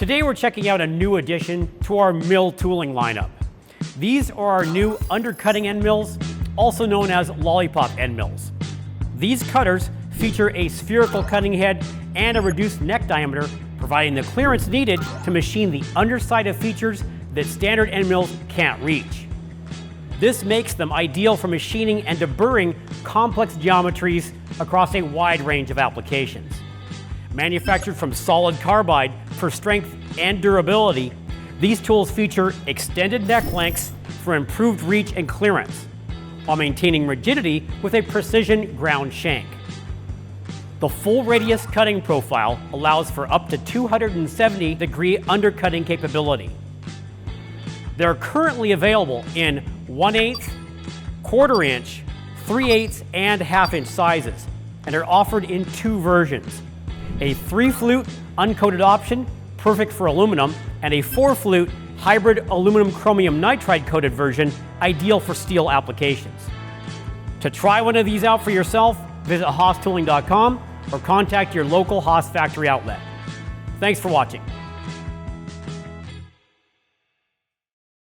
Today we're checking out a new addition to our mill tooling lineup. These are our new undercutting end mills, also known as lollipop end mills. These cutters feature a spherical cutting head and a reduced neck diameter, providing the clearance needed to machine the underside of features that standard end mills can't reach. This makes them ideal for machining and deburring complex geometries across a wide range of applications. Manufactured from solid carbide for strength and durability, these tools feature extended neck lengths for improved reach and clearance, while maintaining rigidity with a precision ground shank. The full radius cutting profile allows for up to 270-degree undercutting capability. They're currently available in 1/8, 1/4 inch, 3/8, and 1/2 inch sizes, and are offered in two versions: a 3-flute uncoated option, perfect for aluminum, and a 4-flute hybrid aluminum chromium nitride coated version, ideal for steel applications. To try one of these out for yourself, visit haastooling.com or contact your local Haas factory outlet. Thanks for watching.